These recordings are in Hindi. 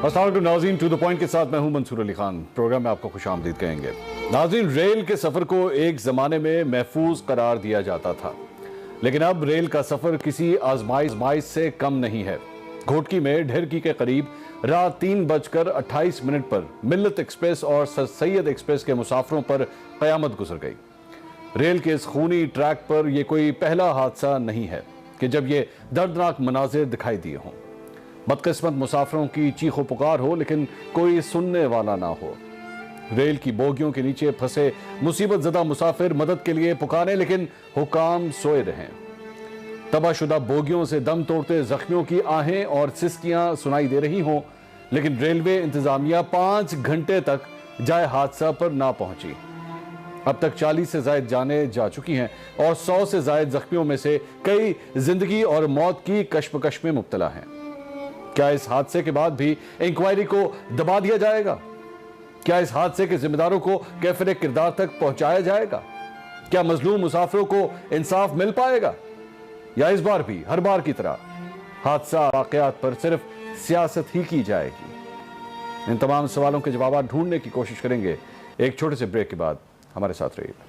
अस्सलाम नाज़रीन, टू द पॉइंट के साथ मैं हूं मंसूर अली खान। प्रोग्राम में आपको खुशामदीद कहेंगे। नाज़रीन, रेल के सफ़र को एक ज़माने में महफूज करार दिया जाता था, लेकिन अब रेल का सफ़र किसी आजमाइश से कम नहीं है। घोटकी में ढेरकी के करीब रात 3:28 पर मिल्लत एक्सप्रेस और सर सैयद एक्सप्रेस के मुसाफिरों पर क़यामत गुजर गई। रेल के इस खूनी ट्रैक पर यह कोई पहला हादसा नहीं है कि जब ये दर्दनाक मनाजिर दिखाई दिए हों। बदकिस्मत मुसाफिरों की चीखो पुकार हो, लेकिन कोई सुनने वाला ना हो। रेल की बोगियों के नीचे फंसे मुसीबत ज़दा मुसाफिर मदद के लिए पुकारे, लेकिन हुकाम सोए रहें। तबाहशुदा बोगियों से दम तोड़ते जख्मियों की आहें और सिसकियां सुनाई दे रही हों, लेकिन रेलवे इंतजामिया 5 घंटे तक जाए हादसा पर ना पहुंची। अब तक 40 से ज्यादा जानें जा चुकी हैं और 100 से ज्यादा जख्मियों में से कई जिंदगी और मौत की कश्मकश में मुब्तला हैं। क्या इस हादसे के बाद भी इंक्वायरी को दबा दिया जाएगा? क्या इस हादसे के जिम्मेदारों को कैफिर किरदार तक पहुंचाया जाएगा? क्या मजलूम मुसाफिरों को इंसाफ मिल पाएगा, या इस बार भी हर बार की तरह हादसा वाकयात पर सिर्फ सियासत ही की जाएगी? इन तमाम सवालों के जवाब ढूंढने की कोशिश करेंगे। एक छोटे से ब्रेक के बाद हमारे साथ रहिए।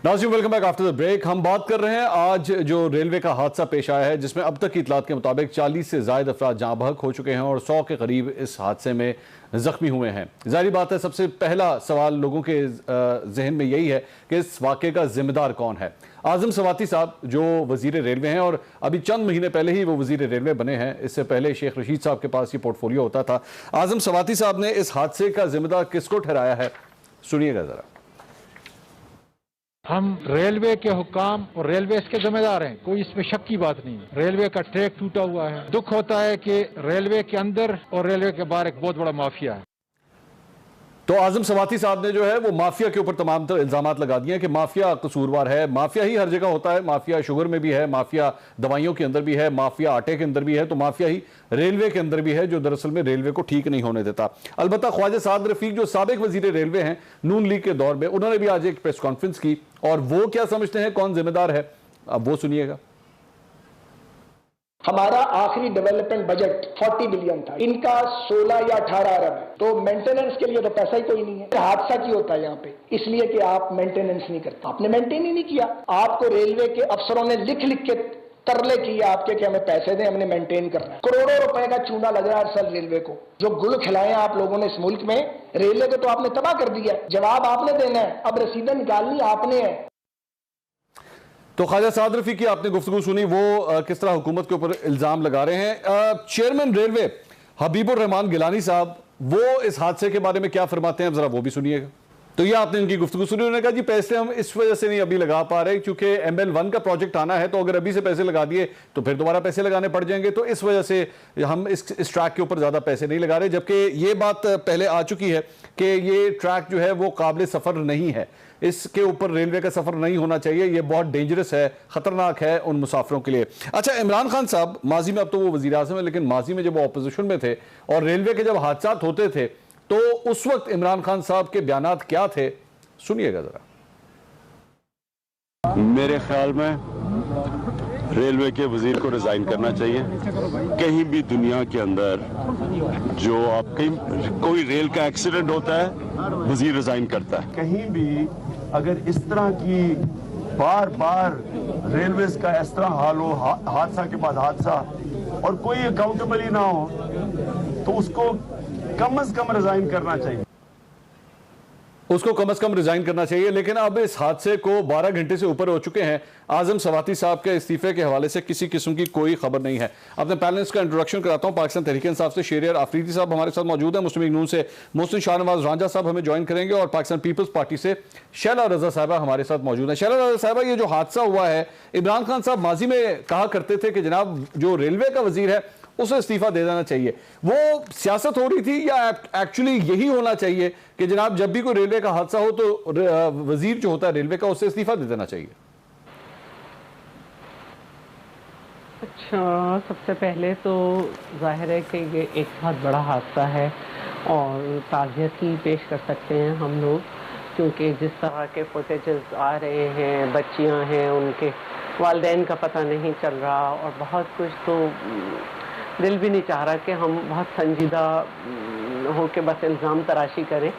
नाज़रीन, welcome back after the break. हम बात कर रहे हैं आज जो रेलवे का हादसा पेश आया है, जिसमें अब तक की इतलात के मुताबिक 40 से ज्यादा अफराद जाँ बहक हो चुके हैं और 100 के करीब इस हादसे में जख्मी हुए हैं। जाहिर बात है, सबसे पहला सवाल लोगों के जहन में यही है कि इस वाक़े का जिम्मेदार कौन है। आज़म सवाती साहब जो वजीर रेलवे हैं और अभी चंद महीने पहले ही वो वजीर रेलवे बने हैं, इससे पहले शेख रशीद साहब के पास ये पोर्टफोलियो होता था। आज़म सवाती साहब ने इस हादसे का जिम्मेदार किसको ठहराया है, सुनिएगा जरा। हम रेलवे के हुकाम और रेलवे इसके जिम्मेदार हैं, कोई इसमें शक की बात नहीं है। रेलवे का ट्रैक टूटा हुआ है। दुख होता है कि रेलवे के अंदर और रेलवे के बाहर एक बहुत बड़ा माफिया है। तो आज़म सवाती साहब ने जो है वो माफिया के ऊपर तमाम इल्जामात लगा दिए कि माफिया कसूरवार है। माफिया ही हर जगह होता है, माफिया शुगर में भी है, माफिया दवाइयों के अंदर भी है, माफिया आटे के अंदर भी है, तो माफिया ही रेलवे के अंदर भी है, जो दरअसल में रेलवे को ठीक नहीं होने देता। अलबत्ता ख्वाजा साद रफीक जो साबिक वजीर रेलवे हैं नून लीग के दौर में, उन्होंने भी आज एक प्रेस कॉन्फ्रेंस की और वो क्या समझते हैं, कौन जिम्मेदार है, अब वो सुनिएगा। हमारा आखिरी डेवलपमेंट बजट 40 बिलियन था, इनका 16 या 18 अरब है, तो मेंटेनेंस के लिए तो पैसा ही कोई नहीं है। हादसा क्यों होता है यहाँ पे? इसलिए कि आप मेंटेनेंस नहीं करते। आपने मेंटेन ही नहीं किया। आपको रेलवे के अफसरों ने लिख लिख के तरले किए आपके कि हमें पैसे दें, हमने मेंटेन करना है। करोड़ों रुपए का चूना लग रहा है सर रेलवे को। जो गुल खिलाए आप लोगों ने इस मुल्क में, रेलवे को तो आपने तबाह कर दिया। जवाब आपने देना है, अब रसीदें निकालनी आपने है। तो ख्वाजा साद रफीक की आपने गुफ्तगू सुनी, वो किस तरह हुकूमत के ऊपर इल्जाम लगा रहे हैं। चेयरमैन रेलवे हबीबुर रहमान गिलानी साहब वो इस हादसे के बारे में क्या फरमाते हैं, जरा वो भी सुनिएगा। तो ये आपने इनकी गुफ्तगू सुनी। उन्होंने कहा जी पैसे हम इस वजह से नहीं अभी लगा पा रहे क्योंकि ML1 का प्रोजेक्ट आना है, तो अगर अभी से पैसे लगा दिए तो फिर दोबारा पैसे लगाने पड़ जाएंगे, तो इस वजह से हम इस ट्रैक के ऊपर ज़्यादा पैसे नहीं लगा रहे। जबकि ये बात पहले आ चुकी है कि ये ट्रैक जो है वो काबिल सफ़र नहीं है, इसके ऊपर रेलवे का सफ़र नहीं होना चाहिए, ये बहुत डेंजरस है, ख़तरनाक है उन मुसाफिरों के लिए। अच्छा, इमरान खान साहब माजी में, अब तो वो वज़ीर आज़म है, लेकिन माजी में जब वो अपोजिशन में थे और रेलवे के जब हादसा होते थे तो उस वक्त इमरान खान साहब के बयानात क्या थे, सुनिएगा जरा। मेरे ख्याल में रेलवे के वजीर को रिजाइन करना चाहिए। कहीं भी दुनिया के अंदर जो आप कहीं कोई रेल का एक्सीडेंट होता है, वजीर रिजाइन करता है। कहीं भी अगर इस तरह की बार बार रेलवेज का इस तरह हाल हो, हादसा के बाद हादसा, और कोई अकाउंटेबल ही ना हो, तो उसको कम से कम रिजाइन करना चाहिए। उसको कम से कम रिजाइन करना चाहिए। लेकिन अब इस हादसे को 12 घंटे से ऊपर हो चुके हैं। आज़म सवाती साहब के इस्तीफे के हवाले से किसी किस्म की कोई खबर नहीं है। अपने पैनलिस्ट का इंट्रोडक्शन कराता हूं। पाकिस्तान तहरीक इंसाफ से शेरियर आफरीदी साहब हमारे साथ मौजूद है। मुस्लिम लीग नून से मोहसिन शाहनवाज रांझा साहब हमें ज्वाइन करेंगे और पाकिस्तान पीपल्स पार्टी से शैला रजा साहबा हमारे साथ मौजूद है। शैला रजा साहबा, ये जो हादसा हुआ है, इमरान खान साहब माजी में कहा करते थे कि जनाब जो रेलवे का वजीर है उसे इस्तीफा दे देना चाहिए। वो सियासत हो रही थी या एक्चुअली यही होना चाहिए कि जनाब जब भी कोई रेलवे का हादसा हो तो वजीर जो होता है रेलवे का उसे इस्तीफा दे देना चाहिए? अच्छा, सबसे पहले तो जाहिर है कि ये एक बहुत बड़ा हादसा है और ताज़ियत ही पेश कर सकते हैं हम लोग, क्योंकि जिस तरह के फुटेजेस आ रहे हैं, बच्चियां हैं, उनके वालिदैन का पता नहीं चल रहा और बहुत कुछ, तो दिल भी नहीं चाह रहा कि हम बहुत संजीदा हो के बस इल्ज़ाम तराशी करें।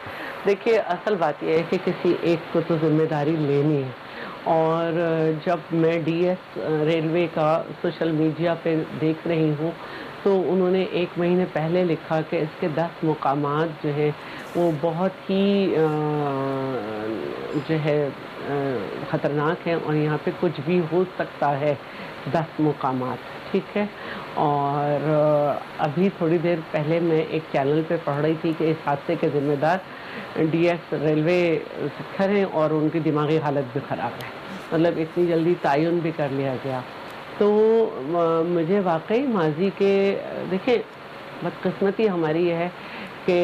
देखिए, असल बात यह है कि किसी एक को तो जिम्मेदारी लेनी है, और जब मैं डीएस रेलवे का सोशल मीडिया पे देख रही हूँ तो उन्होंने 1 महीने पहले लिखा कि इसके 10 मुकामात जो है वो बहुत ही जो है ख़तरनाक हैं और यहाँ पे कुछ भी हो सकता है। 10 मुकामात, ठीक है। और अभी थोड़ी देर पहले मैं एक चैनल पे पढ़ रही थी कि इस हादसे के ज़िम्मेदार डीएस रेलवे सिक्खर हैं और उनकी दिमागी हालत भी ख़राब है, मतलब इतनी जल्दी तयन भी कर लिया गया। तो मुझे वाकई माजी के, देखिए बदकिस्मती हमारी है कि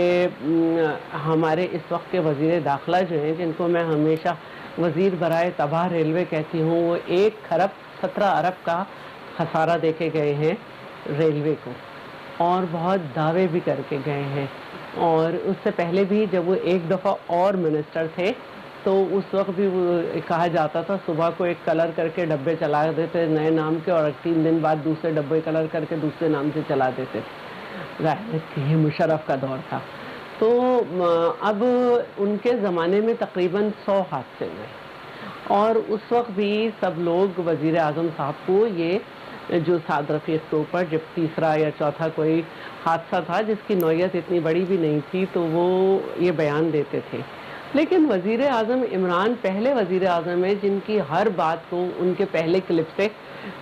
हमारे इस वक्त के वज़ीर दाखिला जो हैं, जिनको मैं हमेशा वज़ीर बराए तबाह रेलवे कहती हूँ, वो 1 खरब 17 अरब का खसारा देके गए हैं रेलवे को, और बहुत दावे भी करके गए हैं। और उससे पहले भी जब वो 1 दफ़ा और मिनिस्टर थे तो उस वक्त भी वो कहा जाता था सुबह को एक कलर करके डब्बे चला देते नए नाम के, और 3 दिन बाद दूसरे डब्बे कलर करके दूसरे नाम से चला देते। ये मुशर्रफ का दौर था। तो अब उनके ज़माने में तकरीबन 100 हादसे हुए, और उस वक्त भी सब लोग वज़ीर आज़म साहब को ये जो साद रफ़ीक़ के ऊपर जब तीसरा या चौथा कोई हादसा था जिसकी नौयत इतनी बड़ी भी नहीं थी, तो वो ये बयान देते थे। लेकिन वज़ीर आज़म इमरान पहले वज़ीर आज़म है जिनकी हर बात को उनके पहले क्लिप से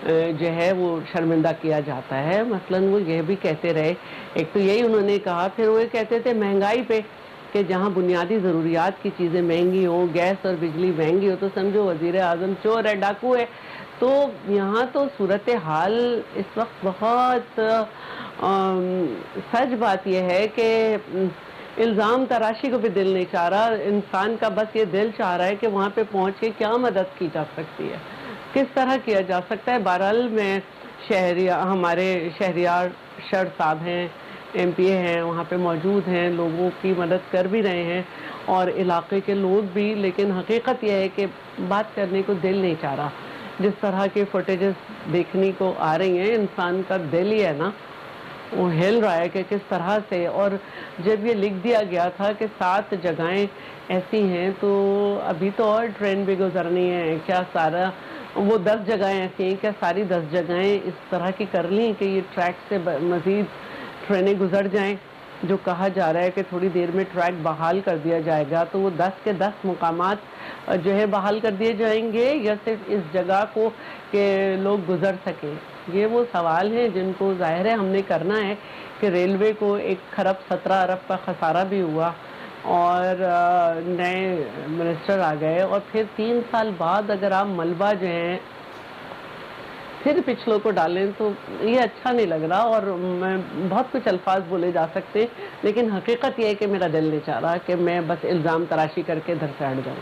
जो है वो शर्मिंदा किया जाता है। मसलन वो यह भी कहते रहे, एक तो यही उन्होंने कहा, फिर वो कहते थे महंगाई पे कि जहाँ बुनियादी ज़रूरियात की चीज़ें महंगी हो, गैस और बिजली महंगी हो, तो समझो वज़ीर आज़म चोर है, डाकू है। तो यहाँ तो सूरत हाल इस वक्त बहुत सच बात यह है कि इल्ज़ाम तराशी को भी दिल नहीं चाह रहा। इंसान का बस ये दिल चाह रहा है कि वहाँ पे पहुँच के क्या मदद की जा सकती है, किस तरह किया जा सकता है। बहरहाल में हमारे शहरियार शर साहब हैं, एमपीए हैं, वहाँ पे मौजूद हैं, लोगों की मदद कर भी रहे हैं और इलाके के लोग भी। लेकिन हकीकत यह है कि बात करने को दिल नहीं चाह रहा। जिस तरह के फुटेजेस देखने को आ रही हैं, इंसान का दिल ही है ना, वो हिल रहा है कि किस तरह से। और जब ये लिख दिया गया था कि 7 जगहें ऐसी हैं, तो अभी तो और ट्रेन भी गुजरनी है क्या, सारा वो 10 जगहें ऐसी हैं क्या, सारी 10 जगहें इस तरह की कर ली कि ये ट्रैक से मज़ीद ट्रेनें गुजर जाएं। जो कहा जा रहा है कि थोड़ी देर में ट्रैक बहाल कर दिया जाएगा, तो वो 10 के 10 मुकामात जो है बहाल कर दिए जाएंगे या सिर्फ इस जगह को कि लोग गुजर सकें। ये वो सवाल हैं जिनको ज़ाहिर है हमने करना है कि रेलवे को 1 खरब 17 अरब का खसारा भी हुआ और नए मिनिस्टर आ गए, और फिर 3 साल बाद अगर आप मलबा जो हैं फिर पिछलों को डालें तो ये अच्छा नहीं लग रहा। और मैं बहुत कुछ अल्फाज बोले जा सकते, लेकिन हकीकत ये है कि मेरा दिल नहीं चाह रहा कि मैं बस इल्ज़ाम तराशी करके इधर से हट जाऊँ।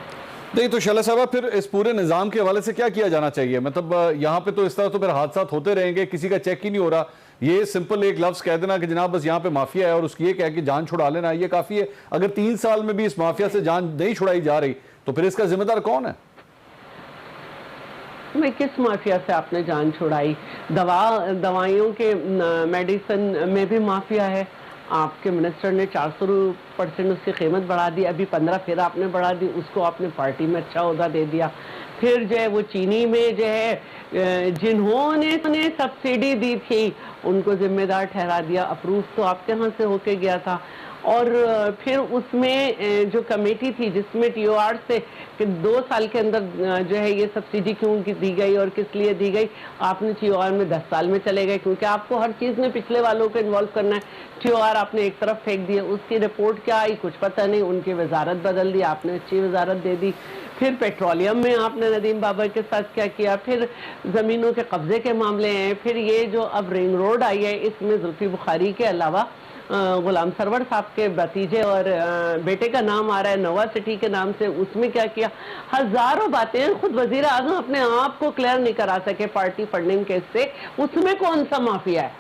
नहीं तो शैला साहबा, फिर इस पूरे निज़ाम के हवाले से क्या किया जाना चाहिए? मतलब यहाँ पे तो इस तरह तो फिर हादसा होते रहेंगे, किसी का चेक ही नहीं हो रहा। ये सिंपल एक लफ्ज़ कह देना कि जनाब बस यहाँ पे माफिया है और उसकी ये कह के जान छुड़ा लेना, ये काफ़ी है। अगर 3 साल में भी इस माफिया से जान नहीं छुड़ाई जा रही तो फिर इसका जिम्मेदार कौन है? मैं किस माफिया से आपने जान छुड़ाई? दवाइयों के मेडिसिन में भी माफिया है। आपके मिनिस्टर ने 400% उसकी कीमत बढ़ा दी, अभी 15 फिर आपने बढ़ा दी, उसको आपने पार्टी में अच्छा ओहदा दे दिया। फिर जो है वो चीनी में जो है जिन्होंने सब्सिडी दी थी उनको जिम्मेदार ठहरा दिया, अप्रूव तो आपके यहाँ से होके गया था। और फिर उसमें जो कमेटी थी जिसमें टीओआर से कि 2 साल के अंदर जो है ये सब्सिडी क्यों दी गई और किस लिए दी गई, आपने टीओआर में 10 साल में चले गए, क्योंकि आपको हर चीज़ में पिछले वालों को इन्वॉल्व करना है। टीओआर आपने एक तरफ फेंक दिया, उसकी रिपोर्ट क्या आई कुछ पता नहीं, उनकी वजारत बदल दी, आपने अच्छी वजारत दे दी। फिर पेट्रोलियम में आपने नदीम बाबर के साथ क्या किया, फिर ज़मीनों के कब्जे के मामले हैं, फिर ये जो अब रिंग रोड आई है इसमें जुल्फी बुखारी के अलावा गुलाम सरवर साहब के भतीजे और बेटे का नाम आ रहा है नवा सिटी के नाम से, उसमें क्या किया। हजारों बातें खुद वजीर आजम अपने आप को क्लियर नहीं करा सके पार्टी फंडिंग केस से, उसमें कौन सा माफिया है?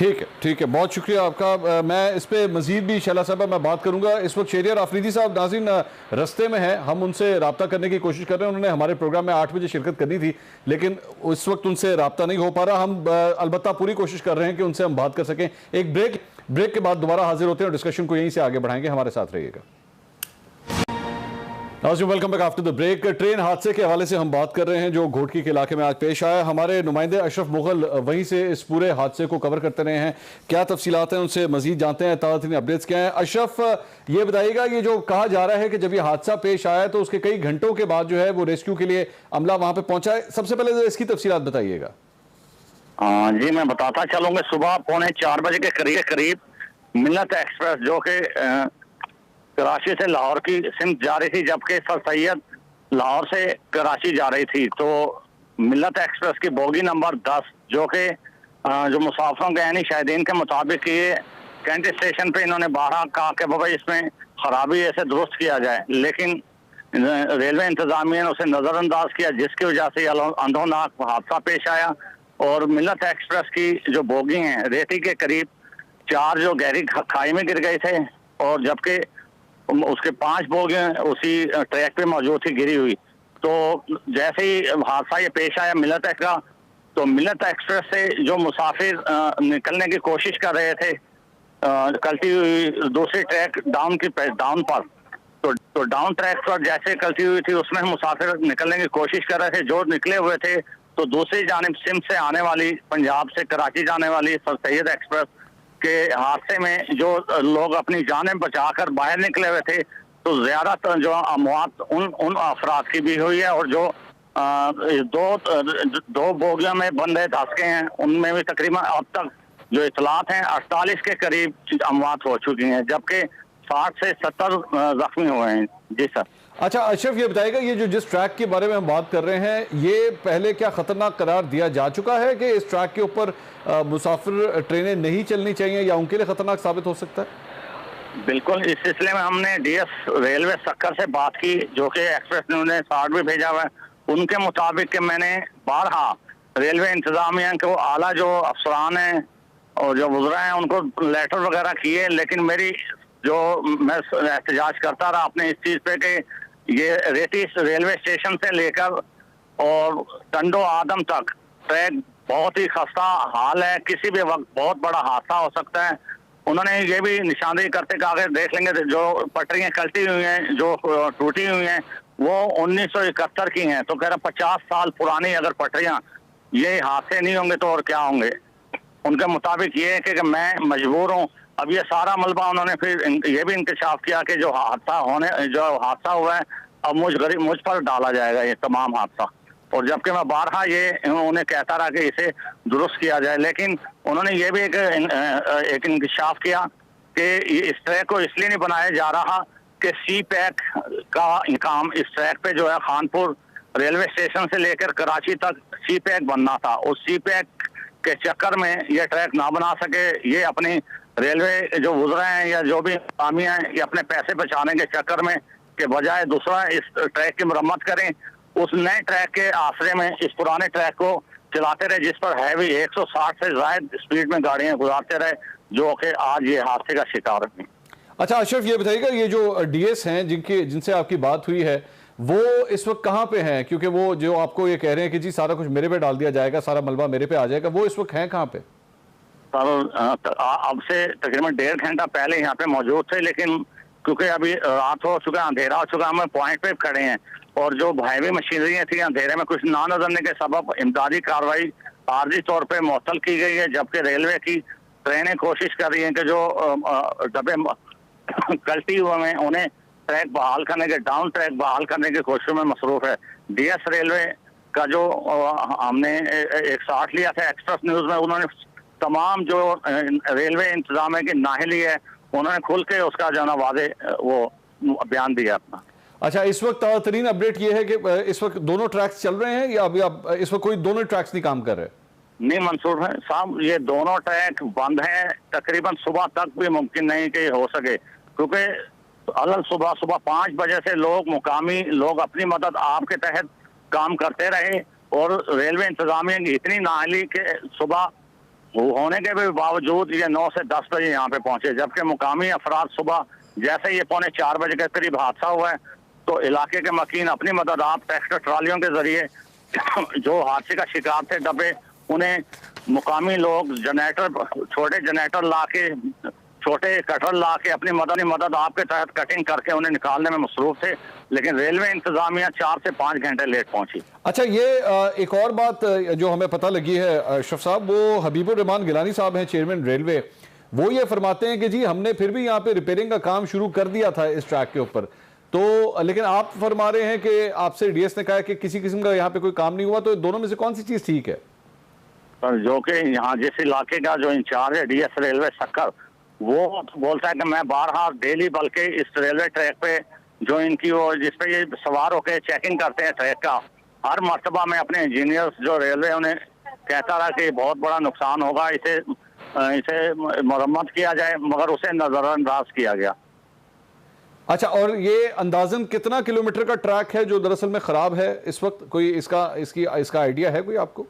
ठीक है, बहुत शुक्रिया आपका। मैं इस पे मजीद भी शैला साहब मैं बात करूंगा। इस वक्त शहरियार आफरीदी साहब नाज़रीन रस्ते में हैं, हम उनसे रब्ता करने की कोशिश कर रहे हैं। उन्होंने हमारे प्रोग्राम में 8 बजे शिरकत करनी थी, लेकिन उस वक्त उनसे रब्ता नहीं हो पा रहा। हम अलबत्ता पूरी कोशिश कर रहे हैं कि उनसे हम बात कर सकें। एक ब्रेक के बाद दोबारा हाजिर होते हैं और डिस्कशन को यहीं से आगे बढ़ाएंगे। हमारे साथ रहिएगा। Welcome back after the break. Train हादसे के हवाले से हम बात कर रहे हैं जो घोटकी के इलाके में आज पेश आया। हमारे नुमाइंदे अशरफ मुगल वहीं से इस पूरे हादसे को कवर करते रहे हैं। क्या तफसीलात हैं उनसे मजीद जानते हैं, ताज़ा अपडेट्स क्या हैं। अशरफ, ये बताइएगा, ये जो कहा जा रहा है कि जब ये हादसा पेश आया तो उसके कई घंटों के बाद जो है वो रेस्क्यू के लिए अमला वहां पर पहुंचा है। सबसे पहले इसकी तफसीलात बताइएगा। जी मैं बताता चलूंगा। सुबह 3:45 बजे के करीब मिल्लत एक्सप्रेस जो कि कराची से लाहौर की सिमत जा रही थी, जबकि सर सैयद लाहौर से कराची जा रही थी, तो मिल्लत एक्सप्रेस की बोगी नंबर 10 जो कि जो मुसाफिरों के यानी शाहिदीन के मुताबिक ये कैंट स्टेशन पे इन्होंने बारह कहा कि बाबा इसमें खराबी है, इसे दुरुस्त किया जाए, लेकिन रेलवे इंतजामिया ने उसे नजरअंदाज किया, जिसकी वजह से अंधोनाक हादसा पेश आया। और मिल्लत एक्सप्रेस की जो बोगी हैं रेती के करीब 4 जो गहरी खाई में गिर गए थे, और जबकि उसके 5 बोगियां उसी ट्रैक पे मौजूद थी गिरी हुई। तो जैसे ही हादसा ये पेश आया मिल्लत का, तो मिल्लत एक्सप्रेस से जो मुसाफिर निकलने की कोशिश कर रहे थे कलती हुई दूसरी ट्रैक डाउन पर, तो डाउन ट्रैक पर जैसे कलती हुई थी उसमें मुसाफिर निकलने की कोशिश कर रहे थे। जो निकले हुए थे तो दूसरी जानिब सिंध से आने वाली, पंजाब से कराची जाने वाली सर सैयद एक्सप्रेस के हादसे में जो लोग अपनी जानें बचाकर बाहर निकले हुए थे, तो ज्यादातर जो अमवात उन अफराद की भी हुई है। और जो दो बोगियों में बंदे धंस गए हैं, उनमें भी तकरीबन अब तक जो इतलात हैं 48 के करीब अमवात हो चुकी हैं, जबकि 60 से 70 जख्मी हुए हैं। जी सर। अच्छा अशरफ, ये बताइएगा, ये जो जिस ट्रैक के बारे में हम बात कर रहे हैं, ये पहले क्या खतरनाक करार दिया जा चुका है कि इस ट्रैक के ऊपर मुसाफिर ट्रेनें नहीं चलनी चाहिए, या उनके लिए खतरनाक साबित हो सकता है? बिल्कुल, इस सिलसिले में हमने डीएस रेलवे सक्कर से बात की, जो कि एक्सप्रेस ने 60 भी भेजा हुआ है। उनके मुताबिक कि मैंने बारहा रेलवे इंतजामिया को आला जो अफसरान हैं और जो वुज़रा हैं उनको लेटर वगैरह किए, लेकिन मेरी जो मैं एहतजाज करता रहा अपने इस चीज़ पे कि ये रेती रेलवे स्टेशन से लेकर और टंडो आदम तक ट्रैक बहुत ही खस्ता हाल है, किसी भी वक्त बहुत बड़ा हादसा हो सकता है। उन्होंने ये भी निशानदेही करते कहा कि देख लेंगे जो पटरियां कलती हुई हैं, जो टूटी हुई हैं, वो 1971 की हैं। तो कह रहा 50 साल पुरानी अगर पटरियां, ये हादसे नहीं होंगे तो और क्या होंगे। उनके मुताबिक ये है कि मैं मजबूर हूँ। अब ये सारा मलबा उन्होंने फिर ये भी इंकशाफ किया कि जो हादसा हुआ है अब मुझ पर डाला जाएगा ये तमाम हादसा। और जबकि मैं बारहा ये उन्हें कहता रहा कि इसे दुरुस्त किया जाए, लेकिन उन्होंने ये भी एक इंकशाफ किया कि इस ट्रैक को इसलिए नहीं बनाया जा रहा कि सी पैक का काम इस ट्रैक पे जो है खानपुर रेलवे स्टेशन से लेकर कराची तक सी पैक बनना था। उस सी पैक के चक्कर में ये ट्रैक ना बना सके, ये अपनी रेलवे जो वुज़रा हैं या जो भी आमी हैं, ये अपने पैसे बचाने के चक्कर में के बजाय दूसरा इस ट्रैक की मरम्मत करें, उस नए ट्रैक के आसरे में इस पुराने ट्रैक को चलाते रहे, जिस पर हैवी 160 से ज्यादा स्पीड में गाड़ियां गुजारते रहे, जो कि आज ये हादसे का शिकार है। अच्छा अशरफ, ये बताइएगा, ये जो डीएस हैं जिनसे आपकी बात हुई है, वो इस वक्त कहाँ पे हैं? क्योंकि वो जो आपको ये कह रहे हैं कि जी सारा कुछ मेरे पे डाल दिया जाएगा, सारा मलबा मेरे पे आ जाएगा, वो इस वक्त हैं कहाँ पे? अब से तकरीबन 1.5 घंटा पहले यहाँ पे मौजूद थे, लेकिन क्योंकि अभी रात हो चुका, अंधेरा हो चुका, हम पॉइंट पे खड़े हैं और जो हैवी मशीनरी थी अंधेरे में कुछ ना नजरने के सबब इमदादी कार्रवाई आर्जी तौर पे मुअत्तल की गई है, जबकि रेलवे की ट्रेनें कोशिश कर रही हैं कि जो डब्बे कल्टी हुए हैं उन्हें ट्रैक बहाल करने के, डाउन ट्रैक बहाल करने की कोशिश में मसरूफ है। डीएस रेलवे का जो हमने एक साथ लिया था एक्सप्रेस न्यूज में, उन्होंने तमाम जो रेलवे इंतजाम की नाहली है उन्होंने खुल के उसका जो ना वादे वो बयान दिया अपना। अच्छा, इस वक्त तरीन अपडेट ये है कि इस वक्त दोनों ट्रैक्स चल रहे हैं या अभी आप इस वक्त कोई दोनों ट्रैक्स नहीं काम कर रहे? नहीं मंसूर है साहब, ये दोनों ट्रैक बंद हैं, तकरीबन सुबह तक भी मुमकिन नहीं कि हो सके, क्योंकि अलग सुबह 5 बजे से मुकामी लोग अपनी मदद आपके तहत काम करते रहे और रेलवे इंतजामिया की इतनी नाहली के सुबह होने के भी बावजूद ये 9 से 10 बजे यहाँ पे पहुंचे, जबकि मुकामी अफराद सुबह जैसे ये 3:45 बजे के करीब हादसा हुआ है तो इलाके के मकीन अपनी मदद आप ट्रैक्टर ट्रालियों के जरिए जो हादसे का शिकार थे दबे, उन्हें मुकामी लोग जनरेटर, छोटे जनरेटर ला के, छोटे कटर ला के अपनी मदद आपके तहत कटिंग करके उन्हें निकालने में मसरूफ थे, लेकिन रेलवे इंतजामिया 4 से 5 घंटे लेट पहुंची। अच्छा, ये एक और बात जो हमें पता लगी है अशरफ साहब, वो हबीबुर रहमान गिलानी साहब हैं, चेयरमैन रेलवे, वो ये फरमाते हैं कि जी हमने फिर भी यहाँ पे रिपेयरिंग का काम शुरू कर दिया था इस ट्रैक के ऊपर, तो लेकिन आप फरमा रहे हैं कि आपसे डीएस ने कहा है कि किसी किस्म का यहाँ पे कोई काम नहीं हुआ, तो दोनों में से कौन सी चीज ठीक है? जो कि यहाँ जिस इलाके का जो इंचार्ज है डीएस रेलवे सक्कर, वो बोलता है कि मैं बारहा डेली बल्कि इस रेलवे ट्रैक पे जो इनकी वो जिस पे ये सवार होकर चेकिंग करते हैं ट्रैक का, हर मरतबा में अपने इंजीनियर्स जो रेलवे उन्हें कहता रहा कि बहुत बड़ा नुकसान होगा, इसे मरम्मत किया जाए, मगर उसे नजरअंदाज किया गया। अच्छा, और ये अंदाजन कितना किलोमीटर का ट्रैक है जो दरअसल में खराब है इस वक्त? कोई इसका आइडिया है कोई आपको?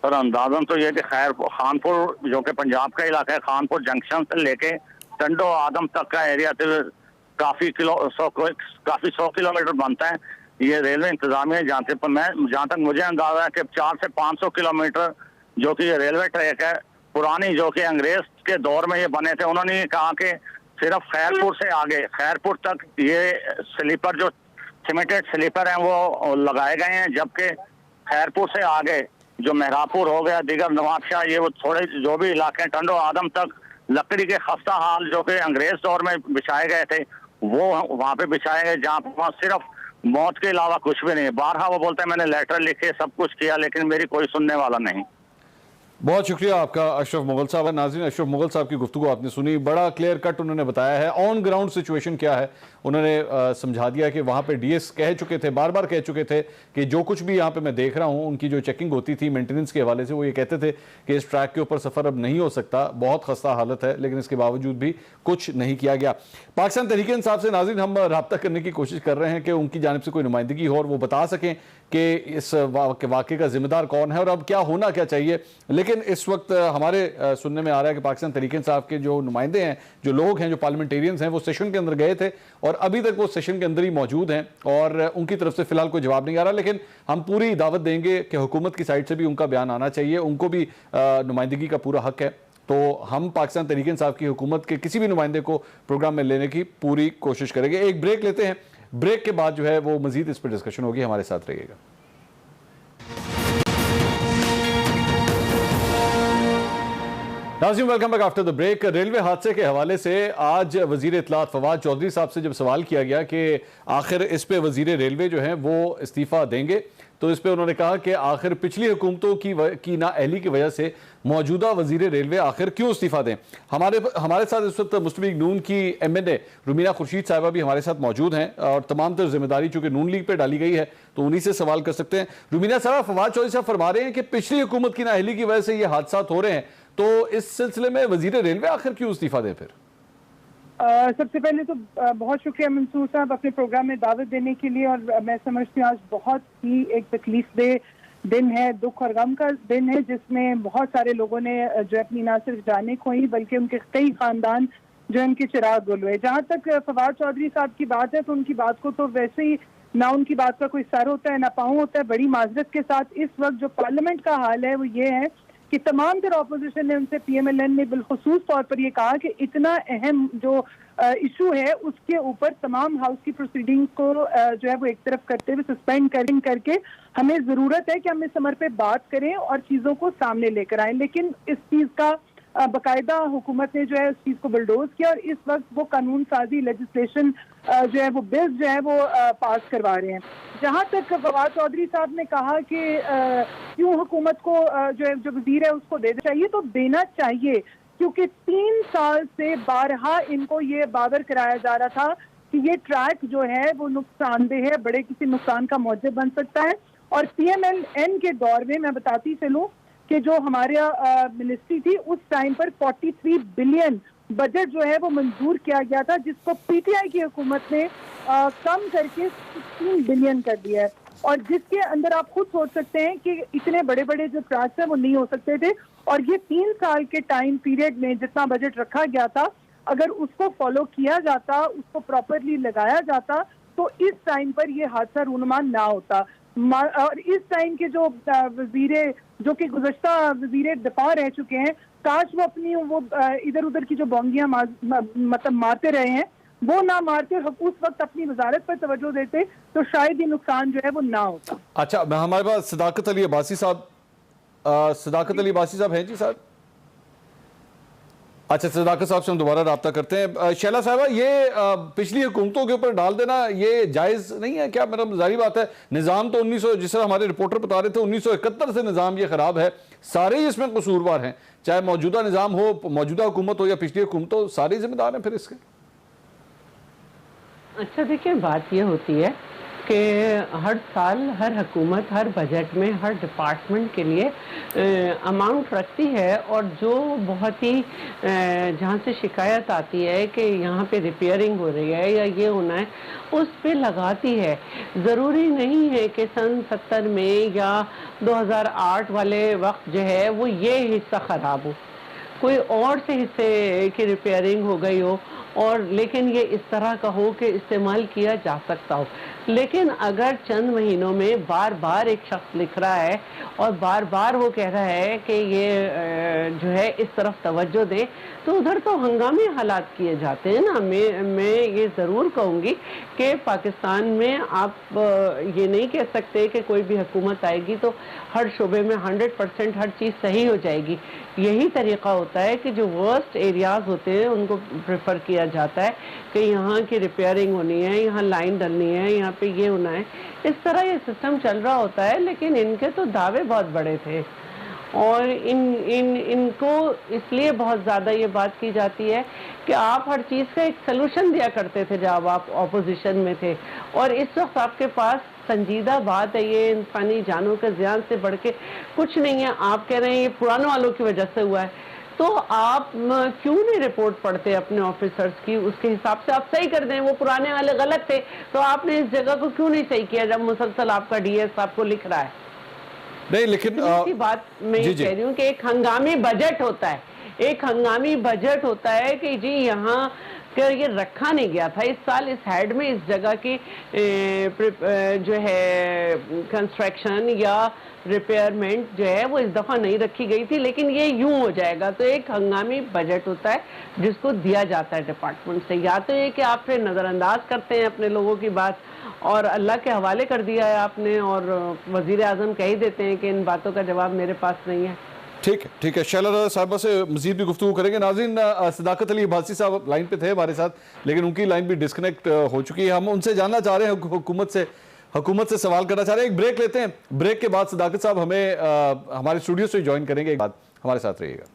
सर अंदाजन तो ये कि खैर खानपुर जो कि पंजाब का इलाका है, खानपुर जंक्शन से लेके टंडो आदम तक का एरिया तो काफी 100 किलोमीटर बनता है। ये रेलवे इंतजामिया जानते, पर मैं जहाँ तक मुझे अंदाजा है कि 400 से 500 किलोमीटर जो कि ये रेलवे ट्रैक है पुरानी, जो कि अंग्रेज के दौर में ये बने थे, उन्होंने ये कहा कि सिर्फ खैरपुर से आगे, खैरपुर तक ये स्लीपर जो सीमेंटेड स्लीपर हैं वो लगाए गए हैं, जबकि खैरपुर से आगे जो मेहरापुर हो गया, दिगर नवाबशाह, ये वो थोड़े जो भी इलाके टंडो आदम तक लकड़ी के खस्ता हाल जो कि अंग्रेज दौर में बिछाए गए थे वो वहाँ पे बिछाए गए, जहाँ पर सिर्फ मौत के अलावा कुछ भी नहीं है। बारहा वो बोलते हैं मैंने लेटर लिखे, सब कुछ किया, लेकिन मेरी कोई सुनने वाला नहीं। बहुत शुक्रिया आपका अशरफ मुगल साहब। नाज़रीन, अशरफ मुगल साहब की गुफ्तगू आपने सुनी, बड़ा क्लियर कट उन्होंने बताया है ऑन ग्राउंड सिचुएशन क्या है। उन्होंने समझा दिया कि वहाँ पे डीएस कह चुके थे, बार बार कह चुके थे कि जो कुछ भी यहाँ पे मैं देख रहा हूँ, उनकी जो चेकिंग होती थी मेंटेनेंस के हवाले से, वो ये कहते थे कि इस ट्रैक के ऊपर सफ़र अब नहीं हो सकता, बहुत खस्ता हालत है, लेकिन इसके बावजूद भी कुछ नहीं किया गया। पाकिस्तान तहरीक इंसाफ से नाज़रीन हम रब्ता करने की कोशिश कर रहे हैं कि उनकी जानिब से कोई नुमाइंदगी हो और वो बता सकें कि इस वाक़े का जिम्मेदार कौन है और अब क्या होना क्या चाहिए। लेकिन इस वक्त हमारे सुनने में आ रहा है कि पाकिस्तान तहरीक इंसाफ के जो नुमाइंदे हैं, जो लोग हैं, जो पार्लियामेंटेरियंस हैं, वो सेशन के अंदर गए थे और अभी तक वो सेशन के अंदर ही मौजूद हैं और उनकी तरफ से फिलहाल कोई जवाब नहीं आ रहा। लेकिन हम पूरी दावत देंगे कि हुकूमत की साइड से भी उनका बयान आना चाहिए, उनको भी नुमाइंदगी का पूरा हक है। तो हम पाकिस्तान तहरीक इंसाफ की हुकूमत के किसी भी नुमाइंदे को प्रोग्राम में लेने की पूरी कोशिश करेंगे। एक ब्रेक लेते हैं, ब्रेक के बाद जो है वो मजीद इस पर डिस्कशन होगी, हमारे साथ रहिएगा। नाज़रीन, welcome back after the break. Railway हादसे के हवाले से आज वजीर इत्तलात फवाद चौधरी साहब से जब सवाल किया गया कि आखिर इस पे वजीर रेलवे जो हैं वो इस्तीफ़ा देंगे, तो इस पे उन्होंने कहा कि आखिर पिछली हुकूमतों की नाअहली की वजह से मौजूदा वजीर रेलवे आखिर क्यों इस्तीफ़ा दें। हमारे साथ इस वक्त मुस्लिम लीग नून की MNA रुमीना खुर्शीद साहिबा भी हमारे साथ मौजूद हैं और तमाम तर जिम्मेदारी चूँकि नून लीग पर डाली गई है तो उन्हीं से सवाल कर सकते हैं। रुमीना साहब, फवाद चौधरी साहब फरमा रहे हैं कि पिछली हुकूमत की नाअहली की वजह से ये हादसा हो रहे हैं, तो इस सिलसिले में वजीर रेलवे आखिर क्यों इस्तीफा दे? फिर सबसे पहले तो बहुत शुक्रिया मंसूर साहब अपने प्रोग्राम में दावत देने के लिए। और मैं समझती हूँ आज बहुत ही एक तकलीफ दे दिन है, दुख और गम का दिन है, जिसमें बहुत सारे लोगों ने जो अपनी ना सिर्फ जाने खोई बल्कि उनके कई खानदान जो उनके चिराग गुल हुए। जहाँ तक फवाद चौधरी साहब की बात है तो उनकी बात को तो वैसे ही ना उनकी बात का कोई सर होता है ना पाँव होता है। बड़ी माजरत के साथ इस वक्त जो पार्लियामेंट का हाल है वो ये है कि तमाम तरह ऑपोजिशन ने उनसे PMLN ने बिलखुसूस तौर पर ये कहा कि इतना अहम जो इशू है उसके ऊपर तमाम हाउस की प्रोसीडिंग को जो है वो एक तरफ करते हुए सस्पेंड करके हमें ज़रूरत है कि हम इस समर पे बात करें और चीज़ों को सामने लेकर आएं। लेकिन इस चीज़ का बाकायदा हुकूमत ने जो है उस चीज़ को बुलडोज किया और इस वक्त वो कानून साजी लेजिस्लेशन जो है वो बिल्स जो है वो पास करवा रहे हैं। जहाँ तक फवाद चौधरी साहब ने कहा कि क्यों हुकूमत को जो है जो वजीर है उसको देना चाहिए, तो देना चाहिए क्योंकि 3 साल से बारहा इनको ये बावर कराया जा रहा था कि ये ट्रैक जो है वो नुकसानदेह है, बड़े किसी नुकसान का मौजब बन सकता है। और PMLN के दौर में मैं बताती चलूँ कि जो हमारे मिनिस्ट्री थी उस टाइम पर 43 बिलियन बजट जो है वो मंजूर किया गया था, जिसको PTI की हुकूमत ने कम करके 16 बिलियन कर दिया है। और जिसके अंदर आप खुद सोच सकते हैं कि इतने बड़े बड़े जो क्रैश है वो नहीं हो सकते थे। और ये 3 साल के टाइम पीरियड में जितना बजट रखा गया था, अगर उसको फॉलो किया जाता, उसको प्रॉपरली लगाया जाता, तो इस टाइम पर ये हादसा रूनुमा ना होता। और इस टाइम के जो वजीरे जो कि गुज़श्ता वजीरे दफा रह चुके हैं, काश वो अपनी वो इधर उधर की जो बोंगियां मतलब मारते रहे हैं वो ना मारते, उस वक्त अपनी वजारत पर तवज्जो देते, तो शायद ये नुकसान जो है वो ना होता। अच्छा, हमारे पास सदाकत अली अब्बासी साहब, सदाकत अली अब्बासी साहब हैं जी साहब? अच्छा, सदाकत साहब से हम दोबारा रब्ता करते हैं। शैला साहबा, ये पिछली हुकूमतों के ऊपर डाल देना ये जायज़ नहीं है क्या? मतलब जारी बात है, निज़ाम तो 1900, जिस तरह हमारे रिपोर्टर बता रहे थे, 1971 से निज़ाम ये ख़राब है, सारे ही इसमें कसूरवार हैं, चाहे मौजूदा निज़ाम हो, मौजूदा हुकूमत हो या पिछली हुकूमत हो, सारे जिम्मेदार हैं फिर इसके। अच्छा देखिए, बात ये होती है कि हर साल हर हुकूमत हर बजट में हर डिपार्टमेंट के लिए अमाउंट रखती है, और जो बहुत ही जहाँ से शिकायत आती है कि यहाँ पे रिपेयरिंग हो रही है या ये होना है, उस पे लगाती है। ज़रूरी नहीं है कि सन 70 में या 2008 वाले वक्त जो है वो ये हिस्सा ख़राब हो, कोई और से हिस्से की रिपेयरिंग हो गई हो, और लेकिन ये इस तरह का हो कि इस्तेमाल किया जा सकता हो। लेकिन अगर चंद महीनों में बार बार एक शख्स लिख रहा है और बार बार वो कह रहा है कि ये जो है इस तरफ तवज्जो दें, तो उधर तो हंगामी हालात किए जाते हैं ना। मैं ये ज़रूर कहूँगी कि पाकिस्तान में आप ये नहीं कह सकते कि कोई भी हुकूमत आएगी तो हर शोबे में 100% हर चीज़ सही हो जाएगी। यही तरीक़ा होता है कि जो वर्स्ट एरियाज़ होते हैं उनको प्रेफर किया जाता है कि यहाँ की रिपेयरिंग होनी है, यहाँ लाइन डलनी है, यहाँ पे ये होना है। इस तरह ये सिस्टम चल रहा होता है। लेकिन इनके तो दावे बहुत बड़े थे, और इनको इसलिए बहुत ज़्यादा ये बात की जाती है कि आप हर चीज़ का एक सलूशन दिया करते थे जब आप ऑपोजिशन में थे, और इस वक्त आपके पास संजीदा बात है, ये इंसानी जानों के ज़ियान से बढ़ के कुछ नहीं है। आप कह रहे हैं ये पुराने वालों की वजह से हुआ है, तो आप क्यों नहीं रिपोर्ट पढ़ते अपने ऑफिसर्स की? उसके हिसाब से आप सही कर दें। वो पुराने वाले गलत थे, तो आपने इस जगह को क्यों नहीं सही किया जब मुसलसल आपका डीएस आपको लिख रहा है? नहीं, लेकिन इसी बात मैं ये कह रही हूँ कि एक हंगामी बजट होता है, एक हंगामी बजट होता है कि जी यहाँ ये रखा नहीं गया था इस साल इस हेड में, इस जगह की जो है कंस्ट्रक्शन या रिपेयरमेंट जो है वो इस दफ़ा नहीं रखी गई थी, लेकिन ये यूं हो जाएगा। तो एक हंगामी बजट होता है जिसको दिया जाता है डिपार्टमेंट से। या तो ये कि आप फिर नज़रअंदाज करते हैं अपने लोगों की बात और अल्लाह के हवाले कर दिया है आपने, और वज़ीर आज़म कह ही देते हैं कि इन बातों का जवाब मेरे पास नहीं है। ठीक है। शैला साहिबा से मजीद भी गुफ्तगू करेंगे। नाज़रीन, सदाकत अली अब्बासी साहब लाइन पे थे हमारे साथ, लेकिन उनकी लाइन भी डिस्कनेक्ट हो चुकी है। हम उनसे जानना चाह रहे हैं, हुकूमत से सवाल करना चाह रहे हैं। एक ब्रेक लेते हैं, ब्रेक के बाद सदाकत साहब हमें हमारे स्टूडियो से ज्वाइन करेंगे। एक बात हमारे साथ रहिएगा।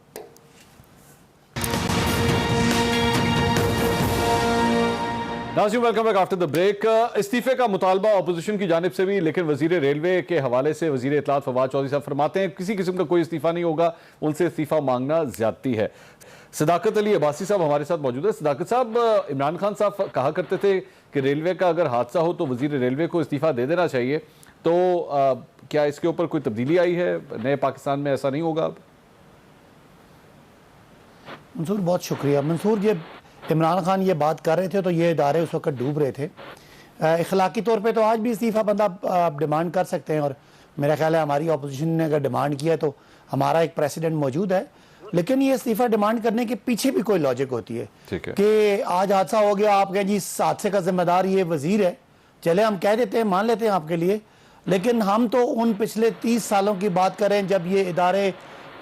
नाज़रीन, welcome back after the break. इस्तीफे का मुतालबा अपोजिशन की जानिब से भी, लेकिन वजीर रेलवे के हवाले से वजीर इत्तलात फवाद चौधरी साहब फरमाते हैं किसी किस्म का कोई इस्तीफा नहीं होगा, उनसे इस्तीफा मांगना ज्यादती है। सदाकत अली अब्बासी साहब हमारे साथ मौजूद है। सदाकत साहब, इमरान खान साहब कहा करते थे कि रेलवे का अगर हादसा हो तो वजीर रेलवे को इस्तीफा दे देना चाहिए, तो क्या इसके ऊपर कोई तब्दीली आई है? नए पाकिस्तान में ऐसा नहीं होगा अब? मंसूर, बहुत शुक्रिया। मंसूर, ये इमरान खान ये बात कर रहे थे तो ये इदारे उस वक्त डूब रहे थे। इखलाकी तौर पे तो आज भी इस्तीफ़ा बंदा आप डिमांड कर सकते हैं, और मेरा ख्याल है हमारी अपोजिशन ने अगर डिमांड किया तो हमारा एक प्रेसिडेंट मौजूद है। लेकिन ये इस्तीफ़ा डिमांड करने के पीछे भी कोई लॉजिक होती है कि आज हादसा हो गया, आप कहें जी इस हादसे का जिम्मेदार ये वजीर है, चले हम कह देते हैं, मान लेते हैं आपके लिए। लेकिन हम तो उन पिछले 30 सालों की बात करें जब ये इदारे,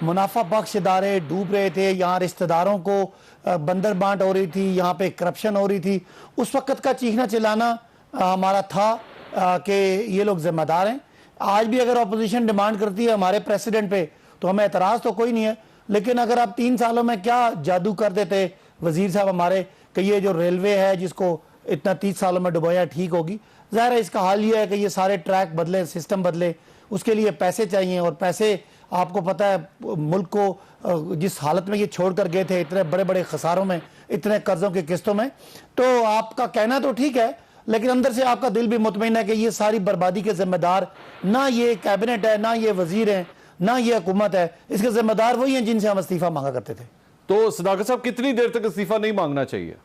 मुनाफा बख्श इदारे डूब रहे थे, यहाँ रिश्तेदारों को बंदर बांट हो रही थी, यहाँ पे करप्शन हो रही थी, उस वक़्त का चीखना चिल्लाना हमारा था कि ये लोग जिम्मेदार हैं। आज भी अगर अपोजिशन डिमांड करती है हमारे प्रेसिडेंट पे तो हमें एतराज़ तो कोई नहीं है, लेकिन अगर आप 3 सालों में क्या जादू कर देते वजीर साहब हमारे कि ये जो रेलवे है जिसको इतना 30 सालों में डुबोया ठीक होगी, ज़ाहिर है इसका हाल ये है कि ये सारे ट्रैक बदले, सिस्टम बदले, उसके लिए पैसे चाहिए, और पैसे आपको पता है मुल्क को जिस हालत में ये छोड़ कर गए थे, इतने बड़े बड़े खसारों में, इतने कर्जों की किस्तों में, तो आपका कहना तो ठीक है, लेकिन अंदर से आपका दिल भी मुतमईन है कि ये सारी बर्बादी के जिम्मेदार ना ये कैबिनेट है, ना ये वजीर हैं, ना ये हुकूमत है, इसके जिम्मेदार वही हैं जिनसे हम इस्तीफा मांगा करते थे। तो सदाकत साहब कितनी देर तक इस्तीफा नहीं मांगना चाहिए?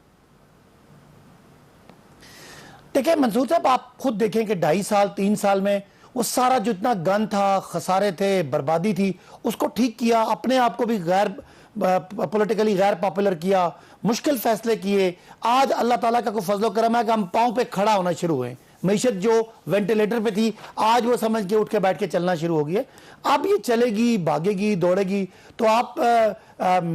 देखिए मंसूर साहब, आप खुद देखें कि 2.5 साल 3 साल में वो सारा जितना गन था, खसारे थे, बर्बादी थी, उसको ठीक किया, अपने आप को भी गैर पॉलिटिकली गैर पॉपुलर किया, मुश्किल फैसले किए। आज अल्लाह ताला का कोई फजलो करम है कि हम पाँव पे खड़ा होना शुरू हुए। मीशत जो वेंटिलेटर पे थी आज वो समझ के उठ के बैठ के चलना शुरू हो गई है। अब ये चलेगी, भागेगी, दौड़ेगी। तो आप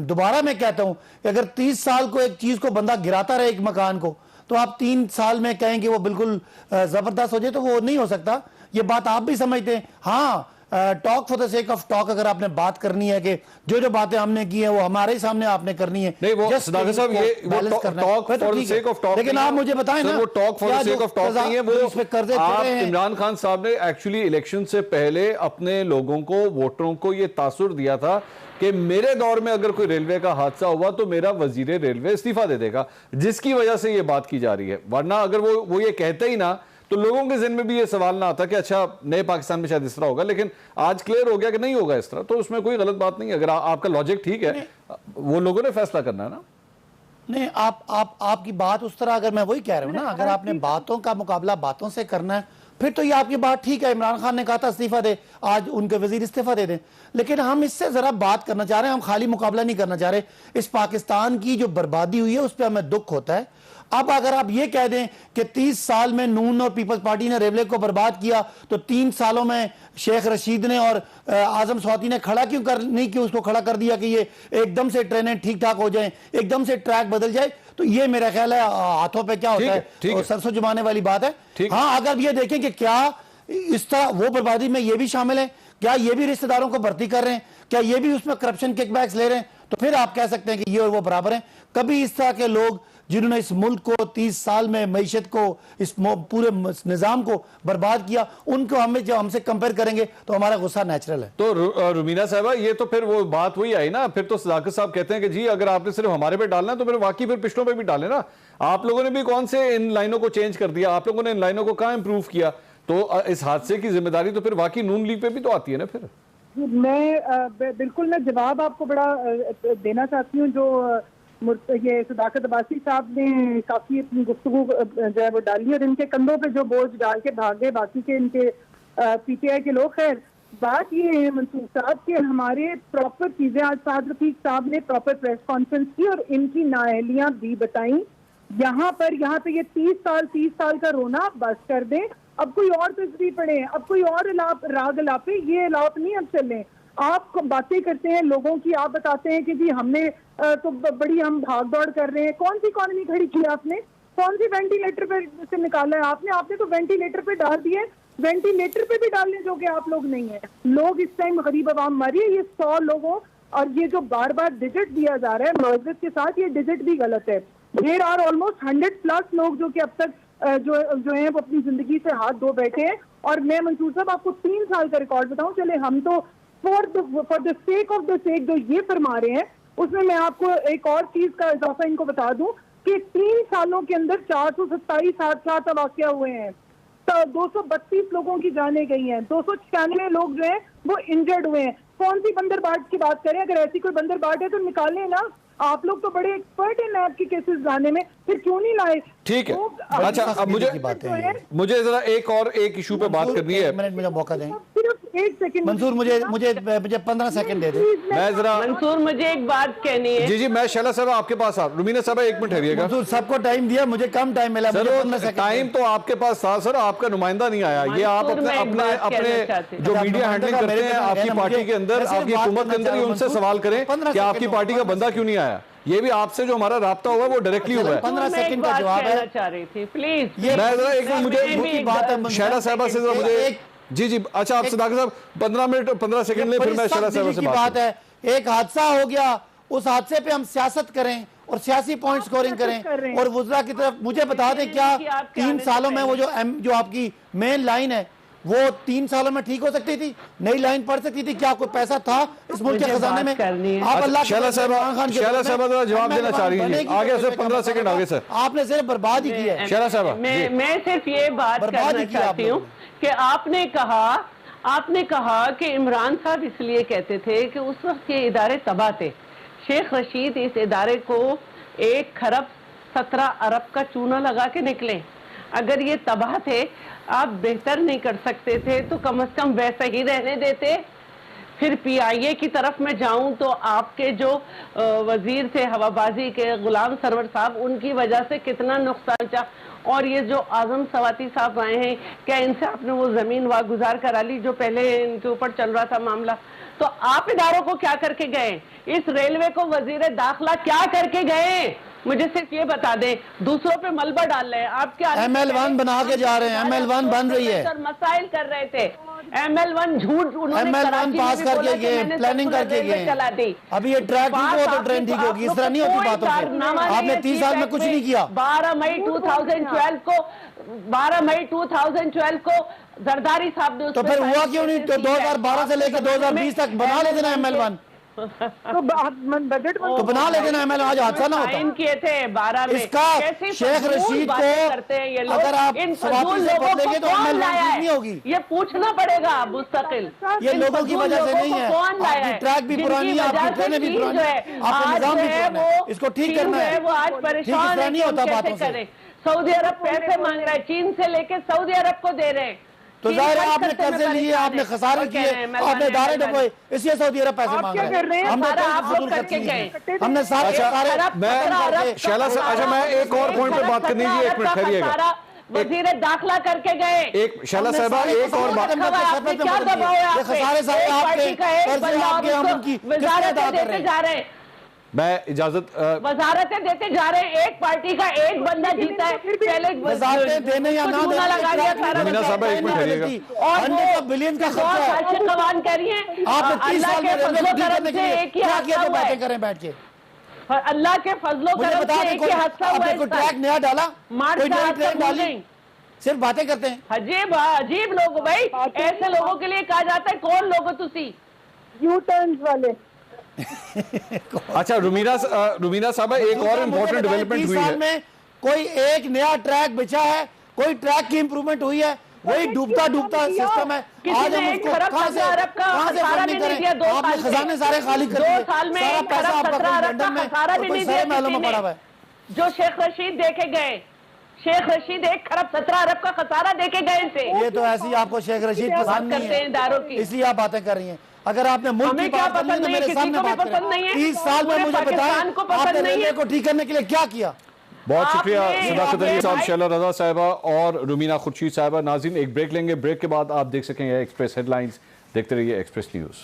दोबारा मैं कहता हूं कि अगर 30 साल को एक चीज को बंदा गिराता रहे, एक मकान को, तो आप 3 साल में कहें कि वो बिल्कुल जबरदस्त हो जाए, तो वो नहीं हो सकता। ये बात आप भी समझते हैं। हाँ, talk for the sake of talk, अगर आपने बात करनी है कि जो जो बातें हमने की है वो हमारे सामने आपने करनी है, नहीं वो सदाकत साहब ये talk for the sake of talk, लेकिन आप मुझे बताएं ना, वो talk for the sake of talk नहीं है। वो इसमें कर्जे आप इमरान खान साहब ने एक्चुअली इलेक्शन से पहले अपने लोगों को, वोटरों को ये तासुर दिया था कि मेरे दौर में अगर कोई रेलवे का हादसा हुआ तो मेरा वजीर रेलवे इस्तीफा दे देगा, जिसकी वजह से ये बात की जा रही है। वरना अगर वो ये कहते ही ना तो लोगों के ज़हन में भी ये सवाल ना आता कि अच्छा नए पाकिस्तान में शायद इस तरह होगा, लेकिन आज क्लियर हो गया कि नहीं होगा इस तरह। तो उसमें कोई गलत बात नहीं है। अगर आपका लॉजिक ठीक है, वो लोगों ने फैसला करना है ना। नहीं, आपकी बात उस तरह, अगर मैं वही कह रहा हूं ना, अगर आपने बातों का मुकाबला बातों से करना है फिर तो ये आपकी बात ठीक है। इमरान खान ने कहा था इस्तीफा दे, आज उनके वजीर इस्तीफा दे दें, लेकिन हम इससे जरा बात करना चाह रहे हैं। हम खाली मुकाबला नहीं करना चाह रहे। इस पाकिस्तान की जो बर्बादी हुई है उस पर हमें दुख होता है। अब अगर आप ये कह दें कि 30 साल में नून और पीपल्स पार्टी ने रेलवे को बर्बाद किया, तो 3 सालों में शेख रशीद ने और आजम स्वाति ने खड़ा नहीं क्यों उसको खड़ा कर दिया कि ये एकदम से ट्रेनें ठीक ठाक हो जाएं, एकदम से ट्रैक बदल जाए। तो ये मेरा ख्याल है हाथों पे क्या होता है, तो सरसों जुमाने वाली बात है। हाँ, अगर ये देखें कि क्या इस तरह वो बर्बादी में ये भी शामिल है, क्या ये भी रिश्तेदारों को भर्ती कर रहे हैं, क्या ये भी उसमें करप्शन किकबैक्स ले रहे हैं, तो फिर आप कह सकते हैं कि ये और वो बराबर हैं। कभी इस तरह के लोग जिन्होंने इस मुल्क को 30 साल में मईशत को, इस पूरे निज़ाम को बर्बाद किया, उनको हमें जो हमसे कंपेयर करेंगे तो हमारा गुस्सा नेचुरल है। तो रुमीना साहबा, ये तो फिर वो बात वही आई ना। फिर तो सदाकत साहब कहते हैं कि जी अगर आपने सिर्फ हमारे पे डालना है तो फिर वाकई फिर पिछलों पे भी डालें ना। आप लोगों ने भी कौन से इन लाइनों को चेंज कर दिया, आप लोगों ने इन लाइनों को कहाँ इंप्रूव किया। तो इस हादसे की जिम्मेदारी तो फिर वाकई नून लीग पे भी तो आती है ना। फिर मैं जवाब आपको बड़ा देना चाहती हूँ। जो ये सदाकत अब्बासी साहब ने काफी अपनी गुफ्तगू जो है वो डाली और इनके कंधों पे जो बोझ डाल के भागे बाकी के इनके पीटीआई के लोग। खैर, बात ये है मंसूर साहब कि हमारे प्रॉपर चीजें, आज साद रफीक साहब ने प्रॉपर प्रेस कॉन्फ्रेंस की और इनकी नाअहलियां भी बताई। यहाँ पे ये 30 साल का रोना बस कर दें। अब कोई और तस्वीर पड़े, अब कोई और राग अलापे, ये अलाप नहीं अब चले। आप बातें करते हैं लोगों की, आप बताते हैं कि जी हमने तो बड़ी हम भाग दौड़ कर रहे हैं। कौन सी इकॉनमी खड़ी की आपने, कौन सी वेंटिलेटर पे से निकाला है आपने तो वेंटिलेटर पे डाल दिए, वेंटिलेटर पे भी डालने जो कि आप लोग नहीं है। लोग इस टाइम गरीब आवाम मरी है, ये 100 लोगों, और ये जो बार बार डिजिट दिया जा रहा है मौजूद के साथ, ये डिजिट भी गलत है। देयर आर ऑलमोस्ट 100+ लोग जो कि अब तक जो है वो अपनी जिंदगी से हाथ धो बैठे हैं। और मैं मंसूर साहब आपको 3 साल का रिकॉर्ड बताऊं, चले हम तो for the sake of the sake जो ये फरमा रहे हैं, उसमें मैं आपको एक और चीज का इजाफा इनको बता दूं कि 3 सालों के अंदर 427 हादसा वाकया हुए हैं, तो 232 लोगों की जानें गई हैं, 296 लोग जो हैं वो इंजर्ड हुए हैं। कौन सी बंदरबाट की बात करें? अगर ऐसी कोई बंदरबाट है तो निकालें ना। आप लोग तो बड़े एक्सपर्ट हैं नैब के केसेस लाने में, फिर क्यों नहीं लाए? ठीक है, अच्छा अब मुझे जरा एक इशू पे बात करनी है। 1 मिनट मुझे मौका दें। सिर्फ 1 सेकंड मंसूर, मुझे 15 सेकंड दे दें। मैं जरा मंसूर, मुझे एक बात कहनी है। जी मैं शैला साहब आपके पास आ, रुमीना साहब 1 मिनट ठहरिएगा। मंसूर, सबको टाइम दिया, मुझे कम टाइम मिला। सर टाइम तो आपके पास था सर, आपका नुमाइंदा नहीं आया। ये आप अपने जो मीडिया हैंडलिंग करते हैं आपकी पार्टी के अंदर, आपकी हुकूमत के अंदर, उनसे सवाल करें कि आपकी पार्टी का बंदा क्यों नहीं आया। ये भी आपसे जो हमारा राब्ता हुआ वो डायरेक्टली हुआ है। 15 सेकंड का जवाब है। चाह रही थी प्लीज। मैं जरा एक मुझे बात है शैला साहबा से, जरा मुझे जी अच्छा आप सदाकत साहब 15 सेकंड ले, फिर मैं शैला साहबा से बात है। एक हादसा हो गया, उस हादसे पे हम सियासत करें और सियासी पॉइंट स्कोरिंग करें और वुज़रा की तरफ मुझे बता दें क्या 3 सालों में वो जो आपकी मेन लाइन है वो 3 सालों में ठीक हो सकती थी, नई लाइन पड़ सकती थी? क्या कोई पैसा था इस मुल्क के खजाने में? आप अल्लाह शैला साहब जवाब देना चाह रही हैं, आगे सर 15 सेकंड आगे सर। आपने सिर्फ बर्बाद ही किया है। शैला साहब, मैं सिर्फ ये बात करना चाहती हूँ कि आपने कहा कि इमरान साहब इसलिए कहते थे कि उस वक्त ये इदारे तबाह थे। शेख रशीद इस इदारे को 1 खरब 17 अरब का चूना लगा के निकले। अगर ये तबाह थे, आप बेहतर नहीं कर सकते थे तो कम से कम वैसा ही रहने देते। फिर PIA की तरफ मैं जाऊं तो आपके जो वजीर थे हवाबाजी के गुलाम सरवर साहब, उनकी वजह से कितना नुकसान था। और ये जो आजम सवाती साहब आए हैं, क्या इनसे आपने वो जमीन वागुजार करा ली जो पहले इनके ऊपर चल रहा था मामला? तो आप इदारों को क्या करके गए? इस रेलवे को वजीर दाखिला क्या करके गए? मुझे सिर्फ ये बता दें, दूसरों पे मलबा डाल रहे हैं आप। क्या ML1 बना के जा रहे हैं? ML1 बन रही है, मसाइल कर रहे थे। ML1 झूठ, उन्होंने ML1 पास करके गए, प्लानिंग करके गए, चला दी। अभी ये ट्रैक ठीक हो तो ट्रेन ठीक होगी। इस तरह नहीं होती बातों पे। आपने 30 साल में कुछ नहीं किया। 12 मई 2012 को जरदारी साहब ने तो फिर हुआ क्यों नहीं? तो 2012 से लेकर 2020 तक बना लेते ना ML1, तो बजट तो बना लेते ना ML1, आज हादसा ना होता। किए थे 12 में। इसका शेख रशीद को अगर आप सवाती से पकड़ेंगे तो ML1 नहीं होगी। ये पूछना पड़ेगा मुस्तकिल। ये लोगों की वजह से नहीं है, आपकी ट्रैक भी पुरानी है, आपकी ट्रेनें भी पुरानी है, आपका निजाम भी पुराना है। इसको ठीक करना है। वो आज परेशान है, नहीं होता बातों से। सऊदी अरब पैसे मांग रहा है, चीन से लेके सऊदी अरब को दे रहे हैं। तो जाहिर है आपने कर्जे लिए, आपने खसारे किए, आपने दारे डबोए, इसलिए सऊदी अरब पैसे मांग रहे हैं। हमने सारे शैला साहब, अच्छा मैं एक और पॉइंट पे बात करनी है, 1 मिनट ठहरिएगा। वजीर दाखिला करके गए। एक शैला साहबा, एक और बात, क्या दबाव है आप पे? पार्टी का एक बंदा आपके वजारतें देते जा रहे हैं, मैं इजाजत वजारतें देते जा रहे हैं। एक पार्टी का एक बंदा जीता है, पहले वजारतें देने या ना देने लगा दिया सारा। रमीना साहब एक मिनट ठहरिएगा। और वो बिलियन का खर्चा है। कमान कह रही है आपने 30 साल में रेलवे को ठीक करने के लिए एक ही क्या किया? तो हादसा बातें करें बैठ के। और अल्लाह के फजलो मुझे बता दें, कोई आपने कोई ट्रैक नया डाला, कोई नई ट्रेन डाली, सिर्फ बातें करते हैं। अजीब अजीब लोग भाई, ऐसे लोगों के लिए कहा जाता है कौन लोग तुसी यू टर्न्स वाले। अच्छा रुमीना साहब, एक और इम्पोर्टेंट डेवलपमेंट हुई है। में कोई एक नया ट्रैक बिछा है, कोई ट्रैक की इंप्रूवमेंट हुई है? वही डूबता सिस्टम है। आज हम उसको कहां से फंडिंग करें? आपने खजाने सारे खाली कर दिए, 2 साल में सारा पैसा आपका लंदन में सारे महलों में पड़ा हुआ है। जो शेख रशीद देके गए, शेख रशीद 1 खरब 17 अरब का खसारा देके गए थे। ये तो ऐसी आपको शेख रशीद पसंद नहीं है, इसलिए आप बातें कर रही हैं। अगर आपने मुल्क की बात करनी है तो मेरे सामने बात करें। 30 साल में मुझे बताएं आपने रेलवे को ठीक करने के लिए क्या किया? बहुत शुक्रिया सदाकत अली साहब, शैला रजा साहिबा और रुमीना खुर्शीद साहिबा। नाज़रीन एक ब्रेक लेंगे, ब्रेक के बाद आप देख सकेंगे एक्सप्रेस हेडलाइंस। देखते रहिए एक्सप्रेस न्यूज़।